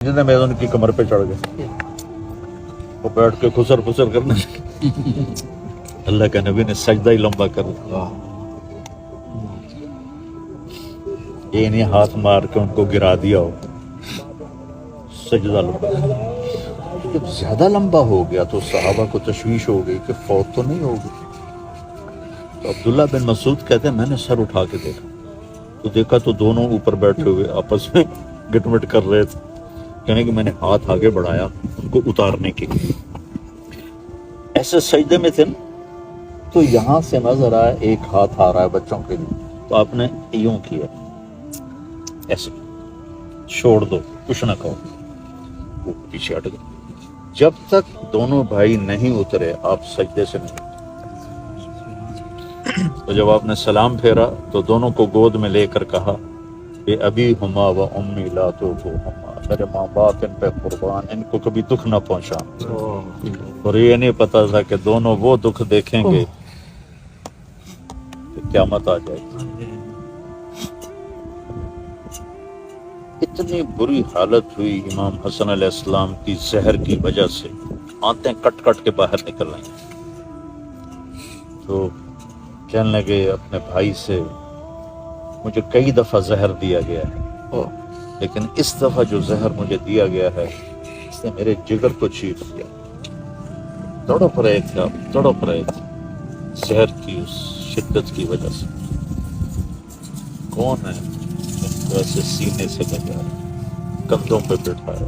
جتنے میں ان کی کمر پہ چڑھ گئے، وہ بیٹھ کے خسر پسر کرنے لگے۔ اللہ کے نبی نے سجدہ ہی لمبا کر دیا، یہ نہیں ہاتھ مار کے ان کو گرا دیا ہو، سجدہ لمبا۔ جب زیادہ لمبا ہو گیا تو صحابہ کو تشویش ہو گئی کہ فوت تو نہیں ہوگی۔ تو عبداللہ بن مسعود کہتے ہیں میں نے سر اٹھا کے دیکھا تو دیکھا تو دونوں اوپر بیٹھے ہوئے آپس میں گٹ مٹ کر رہے تھے، کہنے کہ میں نے ہاتھ آگے بڑھایا ان کو اتارنے کے لیے، ایسے سجدے میں تھے نا، تو یہاں سے نظر آیا ایک ہاتھ آ رہا ہے بچوں کے لیے، تو آپ نے یوں کیا ایسے، چھوڑ دو کچھ نہ کہو، وہ پیچھے ہٹ گئے۔ جب تک دونوں بھائی نہیں اترے آپ سجدے سے نہیں۔ تو جب آپ نے سلام پھیرا تو دونوں کو گود میں لے کر کہا کہ ابی ہما و امی لا تو ہما، میرے ماں باپ ان پہ قربان، ان کو کبھی دکھ نہ پہنچا۔ اور یہ نہیں پتا تھا کہ دونوں وہ دکھ دیکھیں گے کہ قیامت آ جائے گی۔ اتنی بری حالت ہوئی امام حسن علیہ السلام کی زہر کی وجہ سے، آنتیں کٹ کٹ کے باہر نکل آئیں۔ تو کہنے لگے اپنے بھائی سے مجھے کئی دفعہ زہر دیا گیا ہے، لیکن اس دفعہ جو زہر مجھے دیا گیا ہے اس نے میرے جگر کو چیر دیا۔ تڑپ رہے تھے زہر کی اس شدت کی وجہ سے۔ کون ہے ویسے سینے سے لگا، کندھوں پہ بٹھایا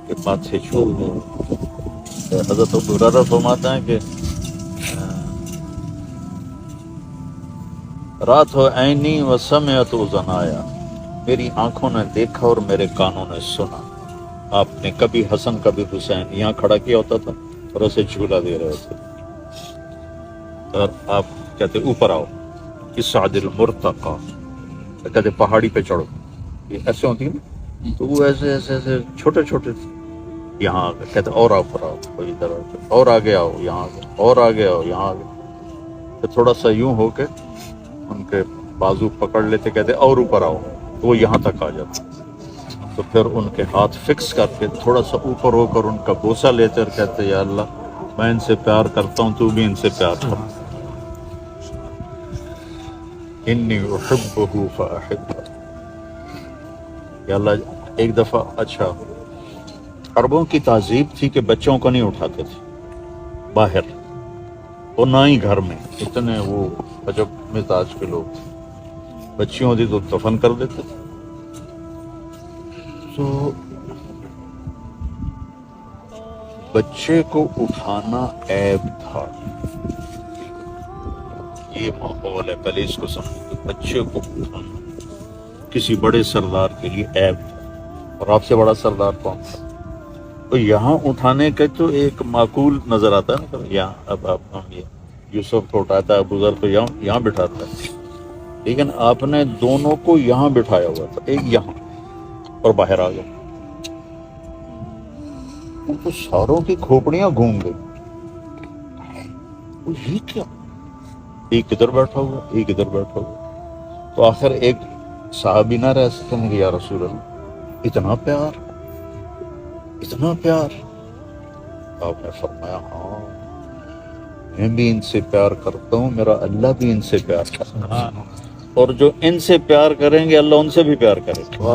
کہ ماتھے چھو گئے۔ حضرت ابو ہریرہ فرماتا ہے کہ رات ہو عینی و سمعت اذنایا، میری آنکھوں نے دیکھا اور میرے کانوں نے سنا۔ آپ نے کبھی حسن کبھی حسین یہاں کھڑا کیا ہوتا تھا اور اسے جھولا دے رہے تھے، اور آپ کہتے اوپر آؤ، اصعد المرتقی، کہتے پہاڑی پہ چڑھو، یہ ایسے ہوتی ہے نا، تو وہ ایسے ایسے ایسے چھوٹے چھوٹے یہاں آ گئے، کہتے اور اوپر آؤ، کوئی ادھر آؤ، اور آگے آؤ، یہاں آگے، اور آگے آؤ، یہاں آگے، پھر تھوڑا سا یوں ہو کے ان کے بازو پکڑ لیتے، کہتے اور اوپر آؤ، تو وہ یہاں تک آ جاتے، تو پھر ان کے ہاتھ فکس کر کے تھوڑا سا اوپر ہو کر ان کا بوسہ لیتے اور کہتے یا اللہ میں ان سے پیار کرتا ہوں، تو بھی ان سے پیار کر، انی احبہ فاحبہ۔ یا اللہ ایک دفعہ، اچھا عربوں کی تہذیب تھی کہ بچوں کو نہیں اٹھاتے تھے باہر، اور نہ ہی گھر میں، اتنے وہ عجب مزاج کے لوگ تھے، بچیوں ہوتی تو دفن کر دیتے تھے۔ تو بچے کو اٹھانا عیب تھا، یہ ماحول ہے، پہلے اس کو سمجھو، بچے کو اٹھانا کسی بڑے سردار کے لیے عیب تھا، اور آپ سے بڑا سردار کون تھا؟ تو یہاں اٹھانے کے تو ایک معقول نظر آتا ہے نا، یہاں اب آپ ہم یہ یوسف کو اٹھاتا ہے، ابو ذر کو یہاں بٹھاتا ہے، لیکن آپ نے دونوں کو یہاں بٹھایا ہوا تھا، ایک یہاں اور باہر آ گئے، ان کو ساروں کی کھوپڑیاں گھوم گئی، یہ کیا، ایک ادھر بیٹھا ہوا، ایک ادھر بیٹھا ہوا۔ تو آخر ایک صحابی نہ رہ سکتے ہیں کہ یا رسول اللہ اتنا پیار، اتنا پیار؟ آپ نے فرمایا ہاں میں بھی ان سے پیار کرتا ہوں، میرا اللہ بھی ان سے پیار کرتا ہے، اور جو ان سے پیار کریں گے اللہ ان سے بھی پیار کرے گا۔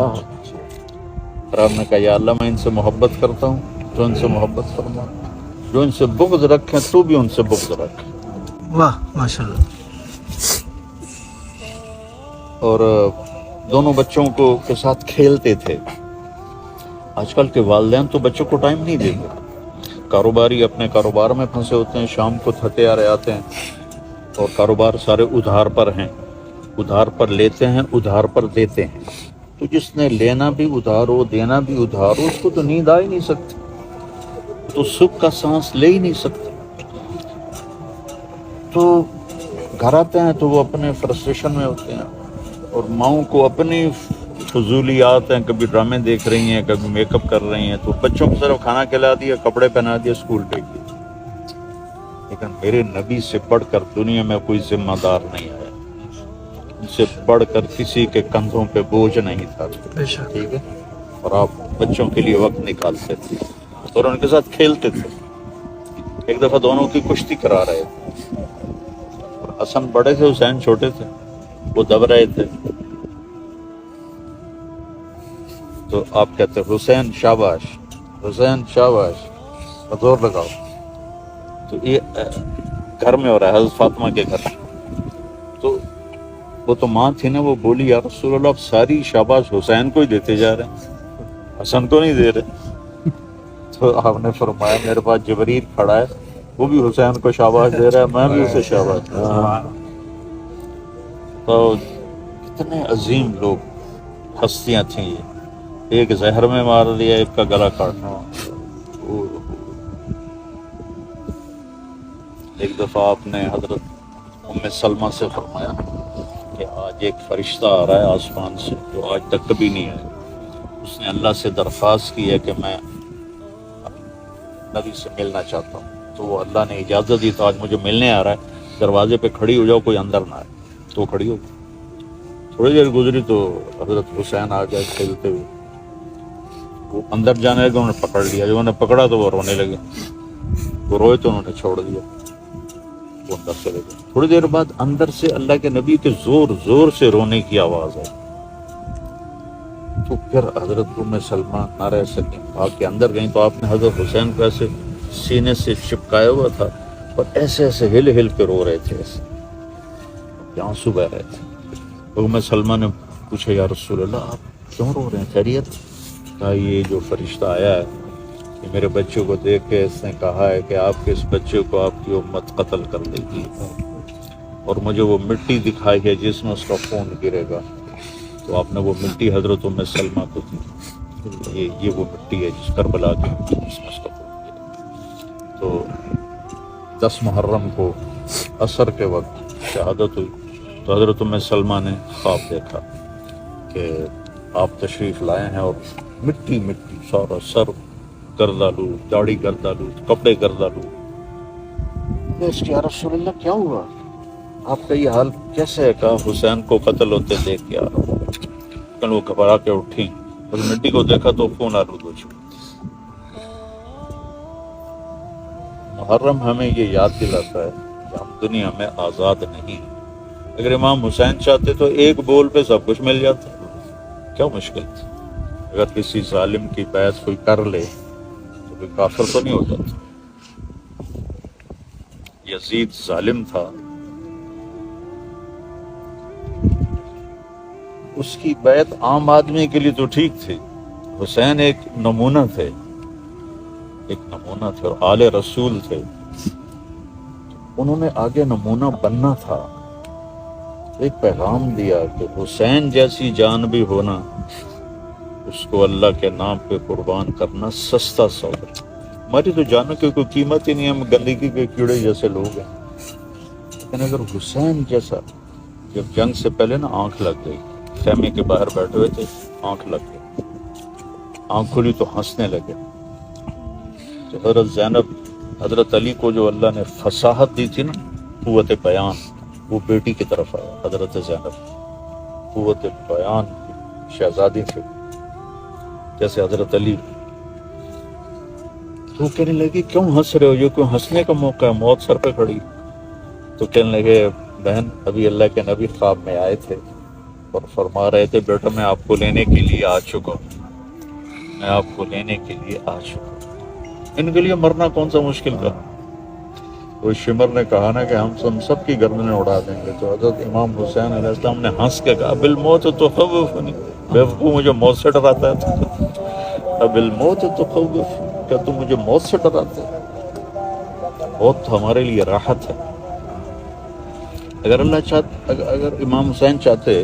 اور آپ نے کہا یا اللہ میں ان سے محبت کرتا ہوں تو ان سے محبت فرما، جو ان سے بغض رکھیں تو بھی ان سے بغض رکھیں۔ واہ ماشاءاللہ۔ اور دونوں بچوں کو کے ساتھ کھیلتے تھے۔ آج کل کے والدین تو بچوں کو ٹائم نہیں دیتے، کاروباری اپنے کاروبار میں پھنسے ہوتے ہیں، شام کو تھکے آ رہے آتے ہیں، اور کاروبار سارے ادھار پر ہیں، ادھار پر لیتے ہیں، ادھار پر دیتے ہیں، تو جس نے لینا بھی ادھار ہو دینا بھی ادھار ہو اس کو تو نیند آ ہی نہیں سکتی، تو سکھ کا سانس لے ہی نہیں سکتے۔ تو گھر آتے ہیں تو وہ اپنے فرسٹریشن میں ہوتے ہیں، اور ماؤں کو اپنی فضولیات ہیں، کبھی ڈرامے دیکھ رہی ہیں، کبھی میک اپ کر رہی ہیں، تو بچوں کو صرف کھانا کھلا دیا، کپڑے پہنا دیا، اسکول بھیج دیا۔ لیکن میرے نبی سے بڑھ کر دنیا میں کوئی ذمہ دار نہیں ہے، ان سے بڑھ کر کسی کے کندھوں پہ بوجھ نہیں تھا، ٹھیک ہے؟ اور آپ بچوں کے لیے وقت نکالتے تھے اور ان کے ساتھ کھیلتے تھے. ایک دفعہ دونوں کی کشتی کرا رہے تھے. حسن بڑے تھے، حسین چھوٹے تھے، وہ دب رہے تھے. تو آپ کہتے حسین شاباش، حسین شاباش، زور لگاؤ. تو یہ گھر میں ہو رہا ہے، حضرت فاطمہ کے گھر. تو وہ تو ماں تھی نا، وہ بولی یا رسول اللہ آپ ساری شاباش حسین کو ہی دیتے جا رہے ہیں، حسن کو نہیں دے رہے. تو آپ نے فرمایا میرے پاس جبریل کھڑا ہے، وہ بھی حسین کو شاباش دے رہا ہے، میں بھی اسے شاباش دے رہا ہوں. تو کتنے عظیم لوگ، ہستیاں تھیں یہ. ایک زہر میں مار دیا، ایک کا گلا کاٹنا. ایک دفعہ آپ نے حضرت ام سلمہ سے فرمایا کہ آج ایک فرشتہ آ رہا ہے آسمان سے جو آج تک کبھی نہیں آیا. اس نے اللہ سے درخواست کی ہے کہ میں نبی سے ملنا چاہتا ہوں. تو وہ اللہ نے اجازت دی، تو آج مجھے ملنے آ رہا ہے. دروازے پہ کھڑی ہو جاؤ، کوئی اندر نہ آئے. تو وہ کھڑی ہو گئی. تھوڑی دیر گزری تو حضرت حسین آ گئے کھیلتے ہوئے. وہ اندر جانے لگے، انہوں نے پکڑ لیا. جب انہوں نے پکڑا تو وہ رونے لگے. وہ روئے تو انہوں نے چھوڑ دیا، وہ اندر چلے گئے. تھوڑی دیر بعد اندر سے اللہ کے نبی کے زور زور سے رونے کی آواز آئی. تو پھر حضرت ام سلمہ نہ رہ سکیں، آپ کے اندر گئیں. تو آپ نے حضرت حسین کو ایسے سینے سے چپکایا ہوا تھا اور ایسے ایسے ہل ہل کے رو رہے تھے، ایسے آنسو بہ رہے تھے. تو ام سلمہ نے پوچھا یا رسول اللہ آپ کیوں رو رہے ہیں، خیریت؟ کہا یہ جو فرشتہ آیا ہے کہ میرے بچے کو دیکھ کے اس نے کہا ہے کہ آپ کے اس بچے کو آپ کی امت قتل کر دے گی، اور مجھے وہ مٹی دکھائی ہے جس میں اس کا خون گرے گا. تو آپ نے وہ مٹی حضرت ام سلمہ کو دی، یہ وہ مٹی ہے جس کربلا کی مٹی جس میں اس کا خون گرے. تو 10 محرم کو عصر کے وقت شہادت ہوئی. تو حضرت ام سلمہ نے خواب دیکھا کہ آپ تشریف لائے ہیں اور مٹی مٹی، سارا سر گردالو، داڑھی گردالو، کپڑے گردالو. اس کے یا رسول اللہ کیا ہوا، آپ کا یہ حال کیسے ہے؟ کہا حسین کو قتل ہوتے دیکھ کے آ رہا ہوں. کل وہ گھبرا کے اٹھی اور مٹی کو دیکھا تو خون آلود ہو چکا. محرم ہمیں یہ یاد دلاتا ہے کہ ہم دنیا میں آزاد نہیں ہیں. اگر امام حسین چاہتے تو ایک بول پہ سب کچھ مل جاتا، کیا مشکل تھی؟ اگر کسی ظالم کی بیعت کوئی کر لے تو کوئی کافر تو نہیں ہو جاتا. یزید ظالم تھا، اس کی بیعت عام آدمی کے لیے تو ٹھیک تھی. حسین ایک نمونہ تھے، ایک نمونہ تھے اور آل رسول تھے. انہوں نے آگے نمونہ بننا تھا. ایک پیغام دیا کہ حسین جیسی جان بھی ہونا، اس کو اللہ کے نام پہ قربان کرنا سستا سودا. ہماری تو جانوں کی کوئی قیمت ہی نہیں، ہم گندگی کے کیڑے جیسے لوگ ہیں. لیکن اگر حسین جیسا، جب جنگ سے پہلے نا آنکھ لگ گئی، خیمے کے باہر بیٹھے ہوئے تھے، آنکھ لگ گئی، آنکھ کھلی تو ہنسنے لگے. تو حضرت زینب، حضرت علی کو جو اللہ نے فصاحت دی تھی نا، قوت بیان، وہ بیٹی کی طرف آیا. حضرت زینب قوت بیان کی شہزادی تھی جیسے حضرت علی. تو کہنے لگے کیوں ہنس رہے ہو، یہ کوئی ہنسنے کا موقع ہے، موت سر پہ کھڑی. تو کہنے لگے بہن ابھی اللہ کے نبی خواب میں آئے تھے اور فرما رہے تھے بیٹا میں آپ کو لینے کے لیے آ چکا ہوں، میں آپ کو لینے کے لیے آ چکا ہوں. ان کے لیے مرنا کون سا مشکل تھا. وہ شمر نے کہا نا کہ ہم سب کی گردنیں اڑا دیں گے. تو حضرت امام حسین علیہ السلام نے ہنس کے کہا بالموت تخوفنی، بیوقوف مجھے موت سے ڈراتا ہے. بالموت تخوف، کیا تم مجھے موت سے ڈراتے ہیں؟ موت ہمارے لیے راحت ہے. اگر اگر امام حسین چاہتے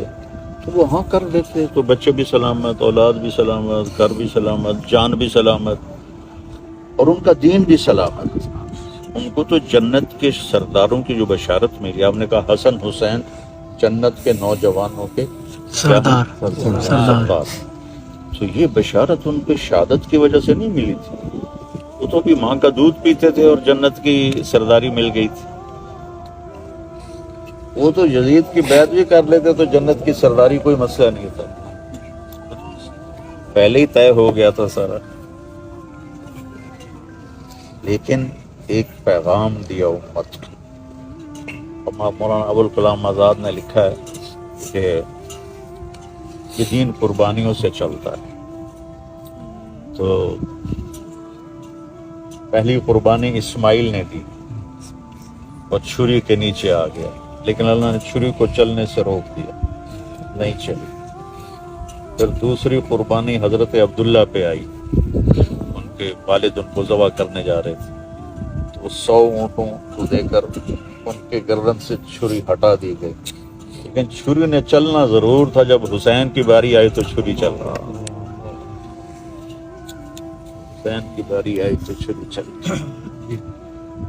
تو وہ ہاں کر دیتے، تو بچے بھی سلامت، اولاد بھی سلامت، گھر بھی سلامت، جان بھی سلامت اور ان کا دین بھی سلامت. ان کو تو جنت کے سرداروں کی جو بشارت ملی، آپ نے کہا حسن حسین جنت کے نوجوانوں کے سردار. تو یہ بشارت ان پہ شہادت کی وجہ سے نہیں ملی تھی، وہ تو بھی ماں کا دودھ پیتے تھے اور جنت کی سرداری مل گئی تھی. وہ تو یزید کی بیعت بھی کر لیتے تو جنت کی سرداری کوئی مسئلہ نہیں تھا. پہلے ہی طے ہو گیا تھا سارا، لیکن ایک پیغام دیا امت کو۔ مولانا ابوالکلام آزاد نے لکھا ہے کہ یہ دین قربانیوں سے چلتا ہے۔ تو پہلی قربانی اسماعیل نے دی اور چھری کے نیچے آ گیا، لیکن اللہ نے چھری کو چلنے سے روک دیا، نہیں چلی۔ پھر دوسری قربانی حضرت عبداللہ پہ آئی، ان کے والد ان کو ذبح کرنے جا رہے تھے، تو 100 اونٹوں کو دے کر ان کے گردن سے چھری ہٹا دی گئی، لیکن چھری نے چلنا ضرور تھا۔ جب حسین کی باری آئی تو چھری چل رہا، حسین کی باری آئی تو چھری چل رہی۔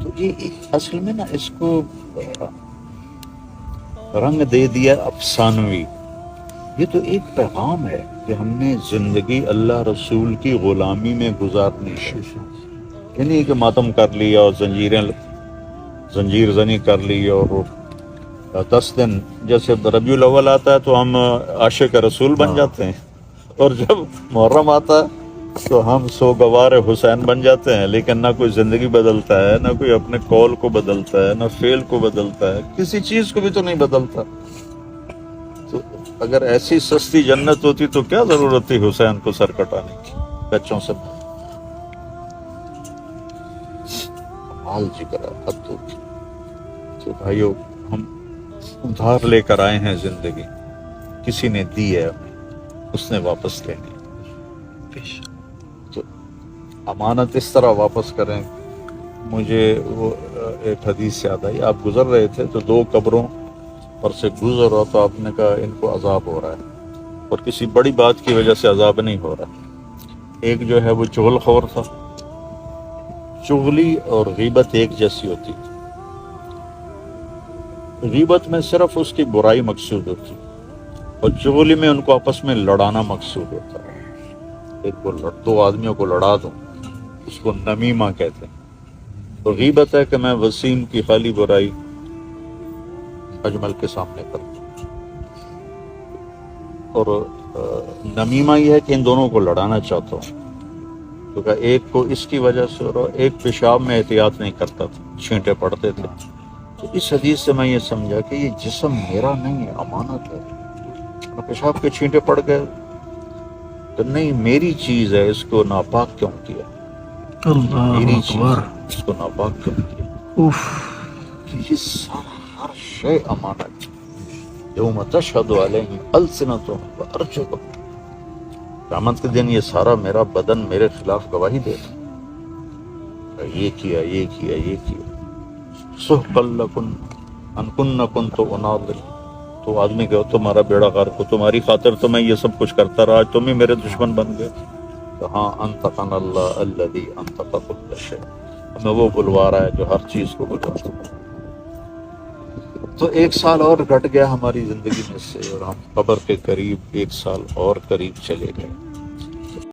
تو یہ اصل میں نا اس کو رنگ دے دیا افسانوی۔ یہ تو ایک پیغام ہے کہ ہم نے زندگی اللہ رسول کی غلامی میں گزارنی ہے، یہ نہیں کہ ماتم کر لیا اور زنجیر زنی کر لی اور 10 دن جیسے ربیع الاول آتا ہے تو ہم عاشق رسول بن جاتے ہیں، اور جب محرم آتا ہے تو ہم سوگوار حسین بن جاتے ہیں، لیکن نہ کوئی زندگی بدلتا ہے، نہ کوئی اپنے قول کو بدلتا ہے، نہ فعل کو بدلتا ہے، کسی چیز کو بھی تو نہیں بدلتا۔ تو اگر ایسی سستی جنت ہوتی تو کیا ضرورت تھی حسین کو سر کٹانے کی بچوں سے؟ حال جگر حد ہوتی۔ تو بھائیو، ہم ادھار لے کر آئے ہیں زندگی، کسی نے دی ہے ہمیں، اس نے واپس لینی۔ تو امانت اس طرح واپس کریں۔ مجھے وہ ایک حدیث یاد آئی، آپ گزر رہے تھے تو 2 قبروں پر سے گزر رہا تو آپ نے کہا ان کو عذاب ہو رہا ہے، اور کسی بڑی بات کی وجہ سے عذاب نہیں ہو رہا۔ ایک جو ہے وہ چغل خور تھا، چغلی اور غیبت ایک جیسی ہوتی تھی۔ غیبت میں صرف اس کی برائی مقصود ہوتی، اور چغلی میں ان کو آپس میں لڑانا مقصود ہوتا ہے۔ ایک کو 2 آدمیوں کو لڑا دوں، اس کو نمیمہ کہتے ہیں۔ تو غیبت ہے کہ میں وسیم کی خالی برائی اجمل کے سامنے کر دوں، اور نمیمہ یہ ہے کہ ان دونوں کو لڑانا چاہتا ہوں، کیونکہ ایک کو اس کی وجہ سے، اور ایک پیشاب میں احتیاط نہیں کرتا تھا، چھینٹے پڑتے تھے۔ تو اس حدیث سے میں یہ سمجھا کہ یہ جسم میرا نہیں ہے، امانت ہے۔ پیشاب کے چھینٹے پڑ گئے تو نہیں، میری چیز ہے، اس کو ناپاک کیوں کیا؟ میری چیز ہے، اس کو ناپاک کیوں کیا؟ یہ سارا ہر شے امانت۔ یوم تشہد علیہم السنتہم وارجلہم، قیامت کے دن یہ سارا میرا بدن میرے خلاف گواہی دے گا، یہ کیا، یہ کیا، یہ کیا۔ سحقا لکم ان کن کنت اناظر، تو آدمی کہ تمہارا بیڑا غرق ہو، تمہاری خاطر تو میں یہ سب کچھ کرتا رہا، تم ہی میرے دشمن بن گئے۔ کہاں انطقنا اللہ الذی انطق کل شیء، ہمیں وہ بلوا رہا ہے جو ہر چیز کو بلواتا ہے۔ تو 1 سال اور گھٹ گیا ہماری زندگی میں سے، اور ہم قبر کے قریب 1 سال اور قریب چلے گئے۔